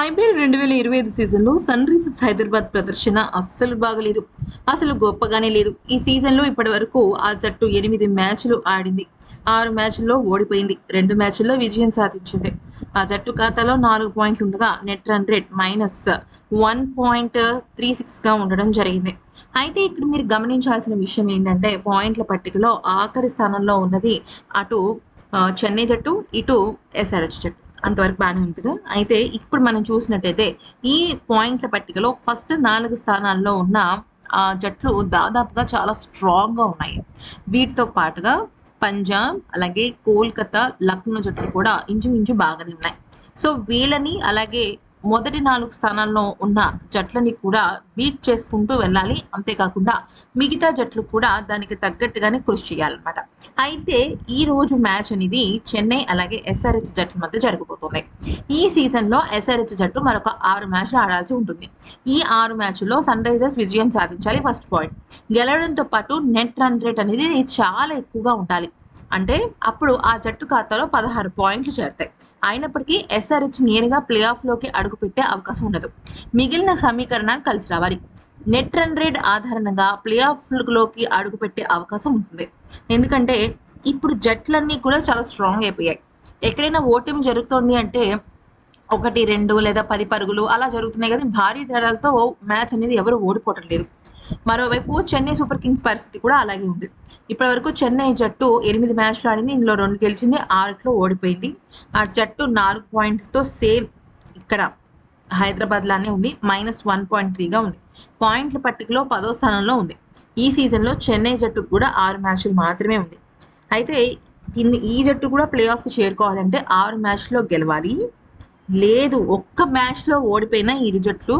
IPL 2025 సీజన్‌లో sun Risers Hyderabad ప్రదర్శన అస్సలు బాగలేదు. అసలు గొప్పగానే లేదు. ఈ సీజన్‌లో ఇప్పటివరకు ఆ జట్టు 8 మ్యాచ్‌లు ఆడింది. 6 మ్యాచ్‌ల్లో ఓడిపోయింది. 2 మ్యాచ్‌ల్లో విజయం సాధించింది. ఆ జట్టు ఖాతాలో 4 పాయింట్లుండగా నెట్ రన్ రేట్ -1.36గా ఉండడం జరిగింది. అయితే ఇక్కడ మీరు గమనించాల్సిన విషయం ఏంటంటే పాయింట్ల పట్టికలో ఆఖరి స్థానంలో ఉన్నది అటు చెన్నై జట్టు, ఇటు ఎస్ఆర్‌హెచ్ జట్టు. అంతవరకు బానే ఉంది కదా! అయితే ఇప్పుడు మనం చూసినట్టయితే ఈ పాయింట్ల పట్టికలో ఫస్ట్ 4 స్థానాల్లో ఉన్న జట్లు దాదాపుగా చాలా స్ట్రాంగ్‌గా ఉన్నాయి. వీటితో పాటుగా పంజాబ్, అలాగే కోల్‌కతా, లక్నో జట్లు కూడా ఇంచుమించు బాగానే ఉన్నాయి. సో, వీళ్ళని అలాగే మొదటి 4 స్థానాల్లో ఉన్న జట్లని కూడా బీట్ చేసుకుంటూ వెళ్ళాలి. అంతేకాకుండా మిగతా జట్లు కూడా దానికి తగ్గట్టుగానే కృషి చేయాలన్నమాట. అయితే ఈరోజు మ్యాచ్ అనేది చెన్నై అలాగే ఎస్ఆర్హెచ్ జట్ల మధ్య జరగబోతుంది. ఈ సీజన్‌లో ఎస్ఆర్హెచ్ జట్టు మరొక 6 మ్యాచ్‌లు ఆడాల్సి ఉంటుంది. ఈ 6 మ్యాచ్‌ల్లో సన్ రైజర్స్ విజయం సాధించాలి ఫస్ట్ పాయింట్. గెలవడంతో పాటు నెట్ రన్ రేట్ అనేది చాలా ఎక్కువగా ఉండాలి. అంటే అప్పుడు ఆ జట్టు ఖాతాలో 16 పాయింట్లు చేరతాయి. అయినప్పటికీ ఎస్ఆర్హెచ్ నేరుగా ప్లే ఆఫ్‌లోకి అడుగుపెట్టే అవకాశం ఉండదు. మిగిలిన సమీకరణాలు కలిసి రావాలి. నెట్ రన్ రేట్ ఆధారంగా ప్లే ఆఫ్‌లోకి అడుగుపెట్టే అవకాశం ఉంటుంది. ఎందుకంటే ఇప్పుడు జట్లన్నీ కూడా చాలా స్ట్రాంగ్ అయిపోయాయి. ఎక్కడైనా ఓటమి జరుగుతోంది అంటే 1, 2 లేదా 10 పరుగులు అలా జరుగుతున్నాయి కానీ భారీ తేడాలతో మ్యాచ్ అనేది ఎవరు ఓడిపోవటం లేదు. మరోవైపు చెన్నై సూపర్ కింగ్స్ పరిస్థితి కూడా అలాగే ఉంది. ఇప్పటివరకు చెన్నై జట్టు 8 మ్యాచ్‌లు ఆడింది. ఇందులో 2 గెలిచింది. 6లో ఓడిపోయింది. ఆ జట్టు 4 పాయింట్లతో సేమ్ ఇక్కడ హైదరాబాద్ లానే ఉంది. -1.3గా ఉంది. పాయింట్ల పట్టికలో 10వ స్థానంలో ఉంది. ఈ సీజన్‌లో చెన్నై జట్టుకు కూడా 6 మ్యాచ్‌లు మాత్రమే ఉంది. అయితే ఈ జట్టు కూడా ప్లే ఆఫ్‌కి చేరుకోవాలంటే 6 మ్యాచ్‌లో గెలవాలి. లేదు ఒక్క మ్యాచ్‌లో ఓడిపోయిన ఇరు జట్లు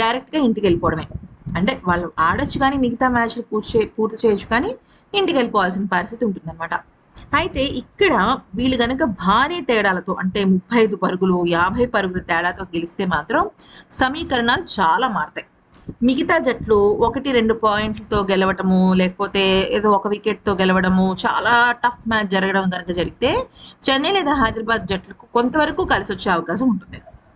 డైరెక్ట్‌గా ఇంటికెళ్ళిపోవడమే. అంటే వాళ్ళు ఆడొచ్చు కానీ మిగతా మ్యాచ్‌లు పూర్తి చేయొచ్చు కానీ ఇంటికెళ్ళిపోవాల్సిన పరిస్థితి ఉంటుందన్నమాట. అయితే ఇక్కడ వీళ్ళు గనక భారీ తేడాలతో అంటే 35 పరుగులు, 50 పరుగుల తేడాతో గెలిస్తే మాత్రం సమీకరణాలు చాలా మారతాయి. మిగతా జట్లు 1, 2 పాయింట్లతో గెలవటము, లేకపోతే ఏదో ఒక వికెట్‌తో గెలవడము, చాలా టఫ్ మ్యాచ్ జరగడం గనక జరిగితే చెన్నై లేదా హైదరాబాద్ జట్లకు కొంతవరకు కలిసొచ్చే అవకాశం ఉంటుంది.